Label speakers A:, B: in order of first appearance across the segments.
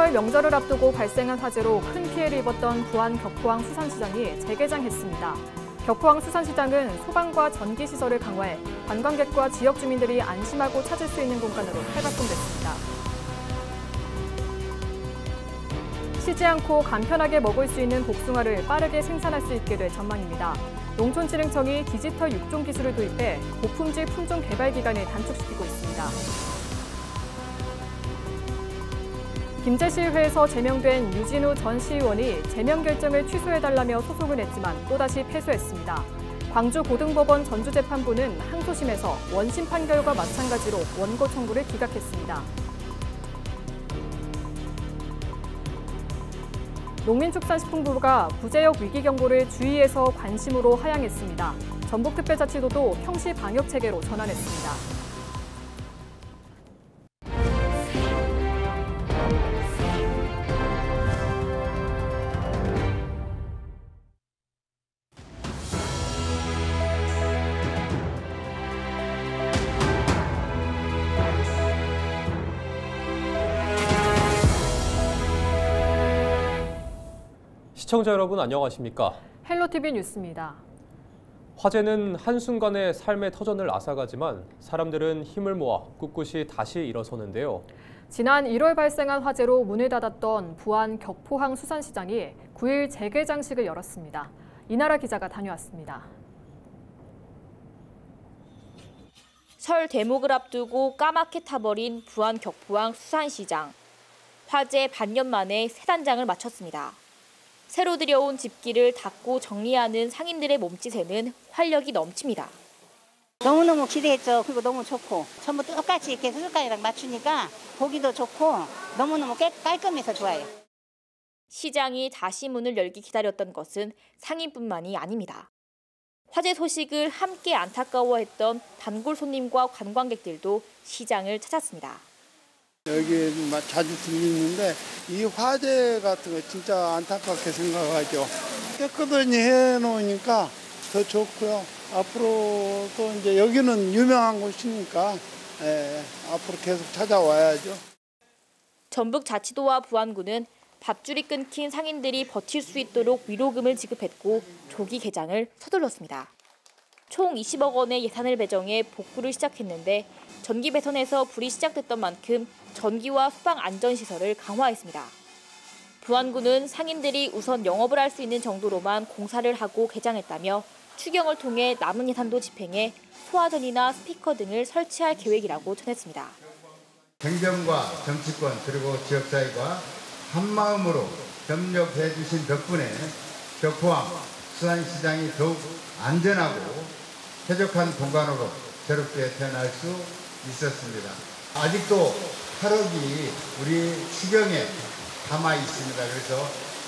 A: 설 명절을 앞두고 발생한 화재로 큰 피해를 입었던 부안 격포항 수산시장이 재개장했습니다. 격포항 수산시장은 소방과 전기시설을 강화해 관광객과 지역 주민들이 안심하고 찾을 수 있는 공간으로 탈바꿈됐습니다. 쉬지 않고 간편하게 먹을 수 있는 복숭아를 빠르게 생산할 수 있게 될 전망입니다. 농촌진흥청이 디지털 육종 기술을 도입해 고품질 품종 개발 기간을 단축시키고 있습니다. 김제시의회에서 제명된 유진우 전 시의원이 제명 결정을 취소해달라며 소송을 냈지만 또다시 패소했습니다. 광주고등법원 전주재판부는 항소심에서 원심 판결과 마찬가지로 원고 청구를 기각했습니다. 농민축산식품부가 구제역 위기경보를 주의해서 관심으로 하향했습니다. 전북특별자치도도 평시 방역체계로 전환했습니다.
B: 시청자 여러분 안녕하십니까?
A: 헬로티비 뉴스입니다.
B: 화재는 한순간에 삶의 터전을 앗아가지만 사람들은 힘을 모아 꿋꿋이 다시 일어서는데요.
A: 지난 1월 발생한 화재로 문을 닫았던 부안 격포항 수산시장이 9일 재개장식을 열었습니다. 이나라 기자가 다녀왔습니다.
C: 설 대목을 앞두고 까맣게 타버린 부안 격포항 수산시장. 화재 반년 만에 새 단장을 마쳤습니다. 새로 들여온 집기를 닦고 정리하는 상인들의 몸짓에는 활력이 넘칩니다.
D: 너무너무 기대했죠. 그리고 너무 좋고 전부 똑같이 이렇게 수술까지랑 맞추니까 보기도 좋고 너무너무 깔끔해서 좋아요.
C: 시장이 다시 문을 열기 기다렸던 것은 상인뿐만이 아닙니다. 화재 소식을 함께 안타까워했던 단골 손님과 관광객들도 시장을 찾았습니다.
E: 여기 자주 들리는데 이 화재 같은 거 진짜 안타깝게 생각하죠. 깨끗하게 해놓으니까 더 좋고요. 앞으로도 이제 여기는 유명한 곳이니까 앞으로 계속 찾아와야죠.
C: 전북자치도와 부안군은 밧줄이 끊긴 상인들이 버틸 수 있도록 위로금을 지급했고 조기 개장을 서둘렀습니다. 총 20억 원의 예산을 배정해 복구를 시작했는데 전기 배선에서 불이 시작됐던 만큼 전기와 소방 안전시설을 강화했습니다. 부안군은 상인들이 우선 영업을 할 수 있는 정도로만 공사를 하고 개장했다며 추경을 통해 남은 예산도 집행해 소화전이나 스피커 등을 설치할 계획이라고 전했습니다.
F: 행정과 정치권 그리고 지역사회가 한마음으로 협력해 주신 덕분에 격포항 수산시장이 더욱 안전하고 쾌적한 공간으로 새롭게 태어날 수 있었습니다. 아직도 8억이 우리 추경에 남아 있습니다. 그래서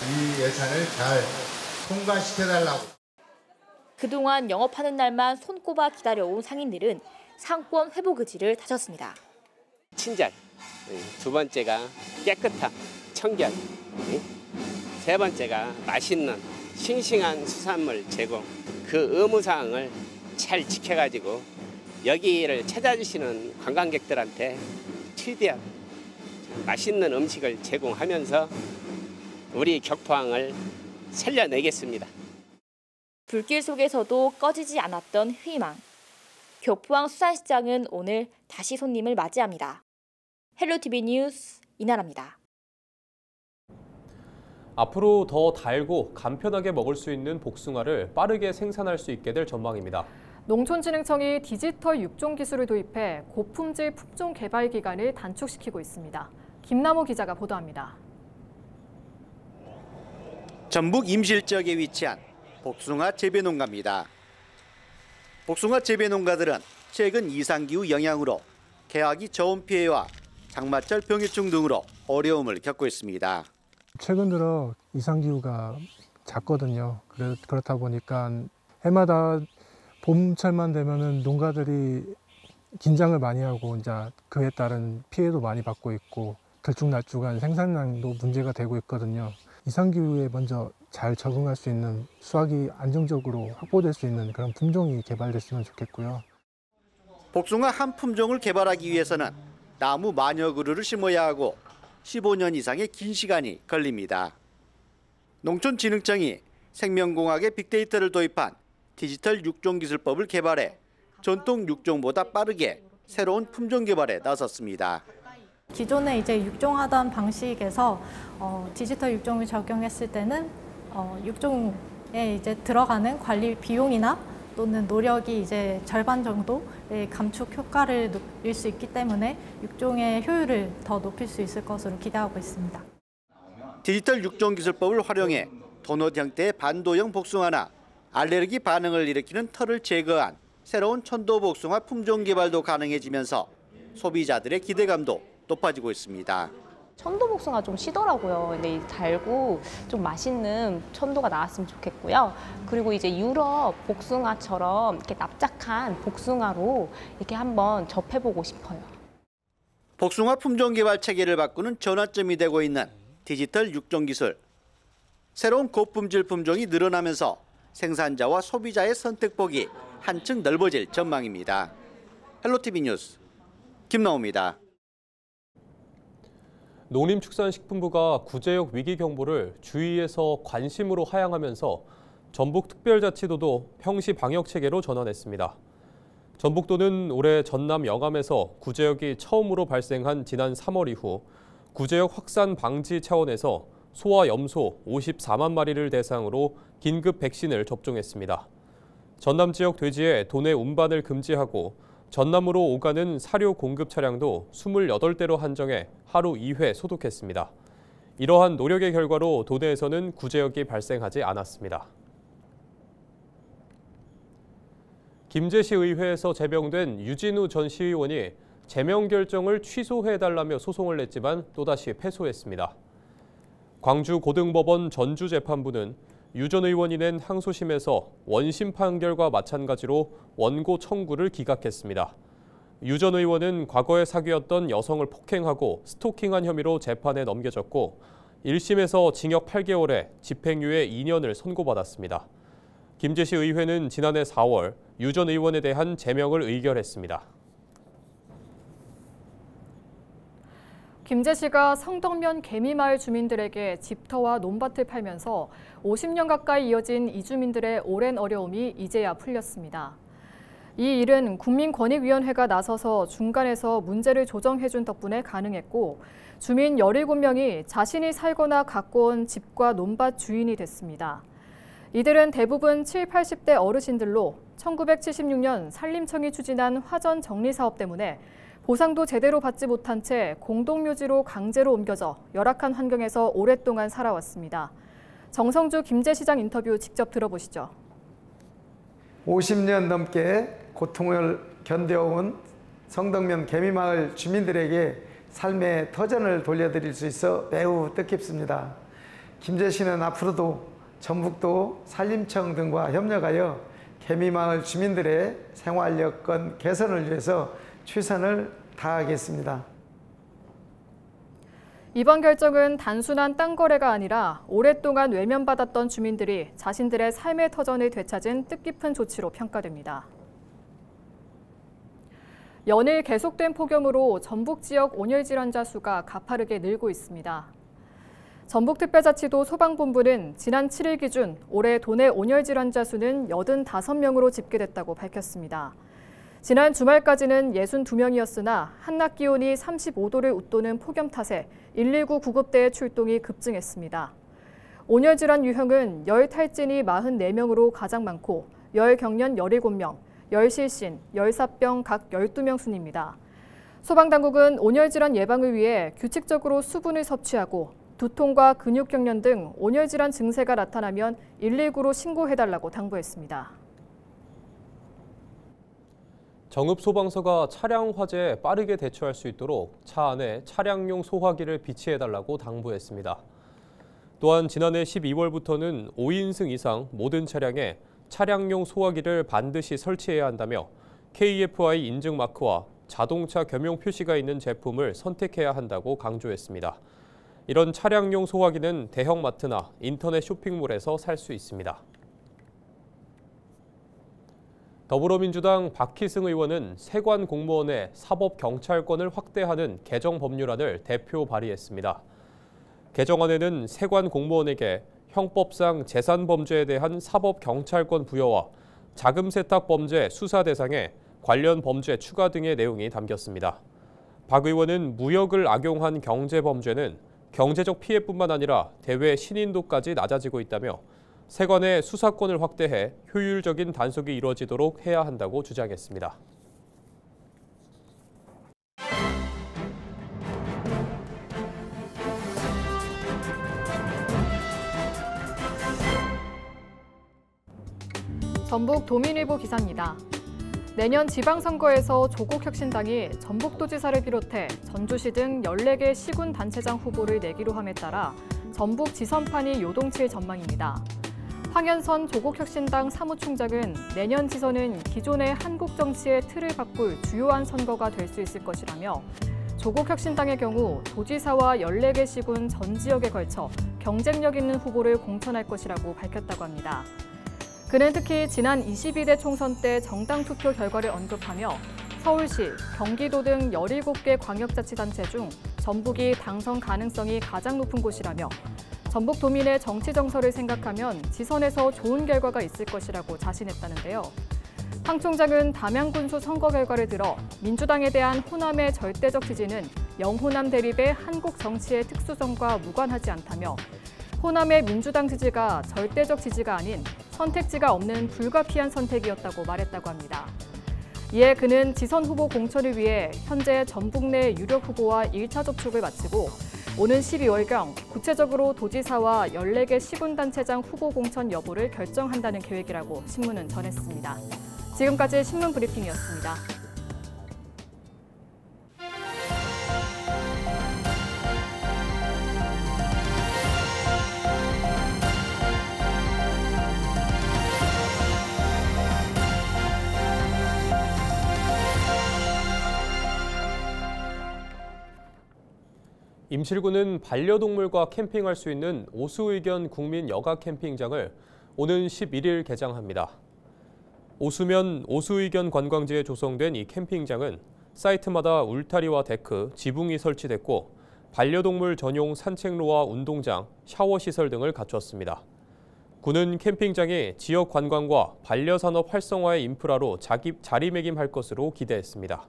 F: 이 예산을 잘 통과시켜달라고.
C: 그동안 영업하는 날만 손꼽아 기다려온 상인들은 상권 회복 의지를 다졌습니다.
G: 친절, 두 번째가 깨끗함, 청결, 세 번째가 맛있는 싱싱한 수산물 제공, 그 의무사항을 잘 지켜가지고 여기를 찾아주시는 관광객들한테 최대한 맛있는 음식을 제공하면서 우리 격포항을 살려내겠습니다.
C: 불길 속에서도 꺼지지 않았던 희망. 격포항 수산시장은 오늘 다시 손님을 맞이합니다. 헬로티비 뉴스 이나라입니다.
B: 앞으로 더 달고 간편하게 먹을 수 있는 복숭아를 빠르게 생산할 수 있게 될 전망입니다.
A: 농촌진흥청이 디지털 육종 기술을 도입해 고품질 품종 개발 기간을 단축시키고 있습니다. 김남호 기자가 보도합니다.
H: 전북 임실 지역에 위치한 복숭아 재배 농가입니다. 복숭아 재배 농가들은 최근 이상기후 영향으로 개화기 저온 피해와 장마철 병해충 등으로 어려움을 겪고 있습니다.
I: 최근 들어 이상기후가 잦거든요. 그렇다 보니까 해마다 봄철만 되면은 농가들이 긴장을 많이 하고 이제 그에 따른 피해도 많이 받고 있고 들쭉날쭉한 생산량도 문제가 되고 있거든요. 이상기후에 먼저 잘 적응할 수 있는 수확이 안정적으로 확보될 수 있는 그런 품종이 개발됐으면 좋겠고요.
H: 복숭아 한 품종을 개발하기 위해서는 나무 만여 그루를 심어야 하고 15년 이상의 긴 시간이 걸립니다. 농촌진흥청이 생명공학의 빅데이터를 도입한 디지털 육종기술법을 개발해 전통 육종보다 빠르게 새로운 품종 개발에 나섰습니다.
J: 기존에 이제 육종하던 방식에서 디지털 육종을 적용했을 때는 육종에 이제 들어가는 관리 비용이나 또는 노력이 이제 절반 정도의 감축 효과를 누릴 수 있기 때문에 육종의 효율을 더 높일 수 있을 것으로 기대하고 있습니다.
H: 디지털 육종기술법을 활용해 도넛 형태의 반도형 복숭아나 알레르기 반응을 일으키는 털을 제거한 새로운 천도복숭아 품종 개발도 가능해지면서 소비자들의 기대감도 높아지고 있습니다.
K: 천도복숭아 좀 시더라고요. 근데 달고 좀 맛있는 천도가 나왔으면 좋겠고요. 그리고 이제 유럽 복숭아처럼 이렇게 납작한 복숭아로 이렇게 한번 접해보고 싶어요.
H: 복숭아 품종 개발 체계를 바꾸는 전환점이 되고 있는 디지털 육종 기술. 새로운 고품질 품종이 늘어나면서 생산자와 소비자의 선택폭이 한층 넓어질 전망입니다. 헬로티비 뉴스 김나옵니다.
B: 농림축산식품부가 구제역 위기경보를 주의에서 관심으로 하향하면서 전북특별자치도도 평시 방역체계로 전환했습니다. 전북도는 올해 전남 영암에서 구제역이 처음으로 발생한 지난 3월 이후 구제역 확산 방지 차원에서 소와 염소 54만 마리를 대상으로 긴급 백신을 접종했습니다. 전남 지역 돼지의 도내 운반을 금지하고 전남으로 오가는 사료 공급 차량도 28대로 한정해 하루 2회 소독했습니다. 이러한 노력의 결과로 도내에서는 구제역이 발생하지 않았습니다. 김제시 의회에서 제명된 유진우 전 시의원이 제명 결정을 취소해달라며 소송을 냈지만 또다시 패소했습니다. 광주고등법원 전주재판부는 유 전 의원이 낸 항소심에서 원심 판결과 마찬가지로 원고 청구를 기각했습니다. 유 전 의원은 과거에 사귀었던 여성을 폭행하고 스토킹한 혐의로 재판에 넘겨졌고 1심에서 징역 8개월에 집행유예 2년을 선고받았습니다. 김제시 의회는 지난해 4월 유 전 의원에 대한 제명을 의결했습니다.
A: 김제시가 성덕면 개미마을 주민들에게 집터와 논밭을 팔면서 50년 가까이 이어진 이주민들의 오랜 어려움이 이제야 풀렸습니다. 이 일은 국민권익위원회가 나서서 중간에서 문제를 조정해준 덕분에 가능했고 주민 17명이 자신이 살거나 갖고 온 집과 논밭 주인이 됐습니다. 이들은 대부분 70, 80대 어르신들로 1976년 산림청이 추진한 화전 정리 사업 때문에 보상도 제대로 받지 못한 채 공동묘지로 강제로 옮겨져 열악한 환경에서 오랫동안 살아왔습니다. 정성주 김제시장 인터뷰 직접 들어보시죠.
L: 50년 넘게 고통을 견뎌온 성덕면 개미마을 주민들에게 삶의 터전을 돌려드릴 수 있어 매우 뜻깊습니다. 김제시는 앞으로도 전북도 산림청 등과 협력하여 개미마을 주민들의 생활 여건 개선을 위해서 최선을 다하겠습니다.
A: 이번 결정은 단순한 땅 거래가 아니라 오랫동안 외면받았던 주민들이 자신들의 삶의 터전을 되찾은 뜻깊은 조치로 평가됩니다. 연일 계속된 폭염으로 전북 지역 온열 질환자 수가 가파르게 늘고 있습니다. 전북특별자치도 소방본부는 지난 7일 기준 올해 도내 온열 질환자 수는 85명으로 집계됐다고 밝혔습니다. 지난 주말까지는 62명이었으나 한낮 기온이 35도를 웃도는 폭염 탓에 119 구급대의 출동이 급증했습니다. 온열 질환 유형은 열 탈진이 44명으로 가장 많고 열 경련 17명, 열 실신, 열사병 각 12명 순입니다. 소방당국은 온열 질환 예방을 위해 규칙적으로 수분을 섭취하고 두통과 근육 경련 등 온열 질환 증세가 나타나면 119로 신고해달라고 당부했습니다.
B: 정읍소방서가 차량 화재에 빠르게 대처할 수 있도록 차 안에 차량용 소화기를 비치해달라고 당부했습니다. 또한 지난해 12월부터는 5인승 이상 모든 차량에 차량용 소화기를 반드시 설치해야 한다며 KFI 인증 마크와 자동차 겸용 표시가 있는 제품을 선택해야 한다고 강조했습니다. 이런 차량용 소화기는 대형마트나 인터넷 쇼핑몰에서 살 수 있습니다. 더불어민주당 박희승 의원은 세관 공무원의 사법경찰권을 확대하는 개정 법률안을 대표 발의했습니다. 개정안에는 세관 공무원에게 형법상 재산범죄에 대한 사법경찰권 부여와 자금세탁범죄 수사 대상에 관련 범죄 추가 등의 내용이 담겼습니다. 박 의원은 무역을 악용한 경제범죄는 경제적 피해뿐만 아니라 대외 신인도까지 낮아지고 있다며 세관의 수사권을 확대해 효율적인 단속이 이루어지도록 해야 한다고 주장했습니다.
A: 전북 도민일보 기사입니다. 내년 지방선거에서 조국혁신당이 전북도지사를 비롯해 전주시 등 14개 시군단체장 후보를 내기로 함에 따라 전북 지선판이 요동칠 전망입니다. 황현선 조국혁신당 사무총장은 내년 지선은 기존의 한국 정치의 틀을 바꿀 주요한 선거가 될 수 있을 것이라며 조국혁신당의 경우 도지사와 14개 시군 전 지역에 걸쳐 경쟁력 있는 후보를 공천할 것이라고 밝혔다고 합니다. 그는 특히 지난 22대 총선 때 정당 투표 결과를 언급하며 서울시, 경기도 등 17개 광역자치단체 중 전북이 당선 가능성이 가장 높은 곳이라며 전북 도민의 정치 정서를 생각하면 지선에서 좋은 결과가 있을 것이라고 자신했다는데요. 황 총장은 담양군수 선거 결과를 들어 민주당에 대한 호남의 절대적 지지는 영호남 대립의 한국 정치의 특수성과 무관하지 않다며 호남의 민주당 지지가 절대적 지지가 아닌 선택지가 없는 불가피한 선택이었다고 말했다고 합니다. 이에 그는 지선 후보 공천을 위해 현재 전북 내 유력 후보와 1차 접촉을 마치고 오는 12월경 구체적으로 도지사와 14개 시군단체장 후보 공천 여부를 결정한다는 계획이라고 신문은 전했습니다. 지금까지 신문 브리핑이었습니다.
B: 임실구는 반려동물과 캠핑할 수 있는 오수의견 국민 여가 캠핑장을 오는 11일 개장합니다. 오수면 오수의견 관광지에 조성된 이 캠핑장은 사이트마다 울타리와 데크, 지붕이 설치됐고 반려동물 전용 산책로와 운동장, 샤워시설 등을 갖췄습니다. 구는 캠핑장이 지역 관광과 반려산업 활성화의 인프라로 자리매김할 것으로 기대했습니다.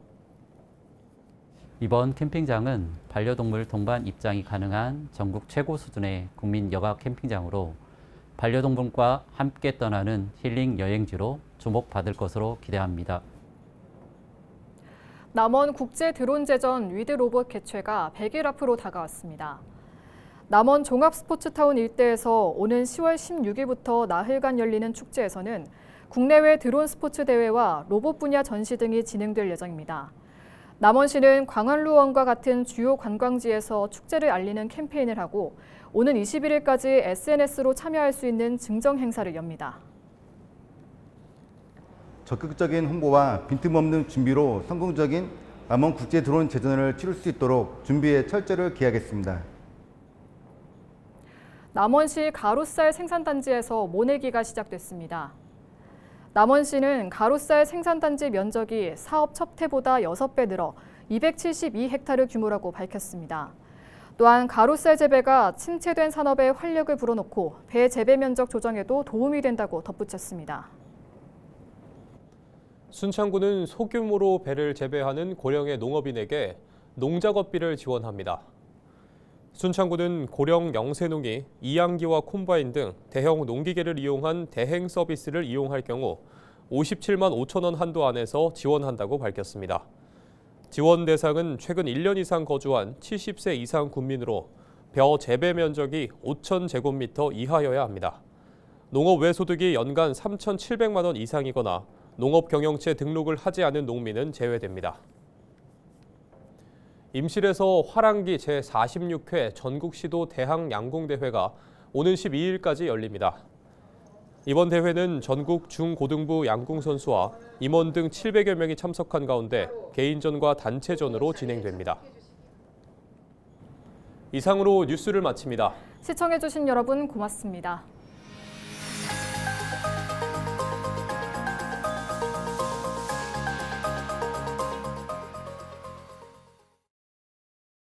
M: 이번 캠핑장은 반려동물 동반 입장이 가능한 전국 최고 수준의 국민 여가 캠핑장으로 반려동물과 함께 떠나는 힐링 여행지로 주목받을 것으로 기대합니다.
A: 남원 국제 드론제전 위드 로봇 개최가 100일 앞으로 다가왔습니다. 남원 종합스포츠타운 일대에서 오는 10월 16일부터 나흘간 열리는 축제에서는 국내외 드론 스포츠 대회와 로봇 분야 전시 등이 진행될 예정입니다. 남원시는 광안루원과 같은 주요 관광지에서 축제를 알리는 캠페인을 하고 오는 21일까지 SNS로 참여할 수 있는 증정 행사를 엽니다.
F: 적극적인 홍보와 빈틈없는 준비로 성공적인 남원 국제 드론 제전을 치를 수 있도록 준비에 철저를 기하겠습니다.
A: 남원시 가루쌀 생산단지에서 모내기가 시작됐습니다. 남원시는 가루쌀 생산단지 면적이 사업 첫 해보다 6배 늘어 272헥타르 규모라고 밝혔습니다. 또한 가루쌀 재배가 침체된 산업에 활력을 불어넣고 배 재배 면적 조정에도 도움이 된다고 덧붙였습니다.
B: 순창구는 소규모로 배를 재배하는 고령의 농업인에게 농작업비를 지원합니다. 순창구는 고령 영세농이 이양기와 콤바인 등 대형 농기계를 이용한 대행 서비스를 이용할 경우 57만 5천 원 한도 안에서 지원한다고 밝혔습니다. 지원 대상은 최근 1년 이상 거주한 70세 이상 국민으로 벼 재배 면적이 5천 제곱미터 이하여야 합니다. 농업 외소득이 연간 3,700만 원 이상이거나 농업 경영체 등록을 하지 않은 농민은 제외됩니다. 임실에서 화랑기 제46회 전국시도 대항 양궁대회가 오는 12일까지 열립니다. 이번 대회는 전국 중고등부 양궁 선수와 임원 등 700여 명이 참석한 가운데 개인전과 단체전으로 진행됩니다. 이상으로 뉴스를 마칩니다.
A: 시청해주신 여러분 고맙습니다.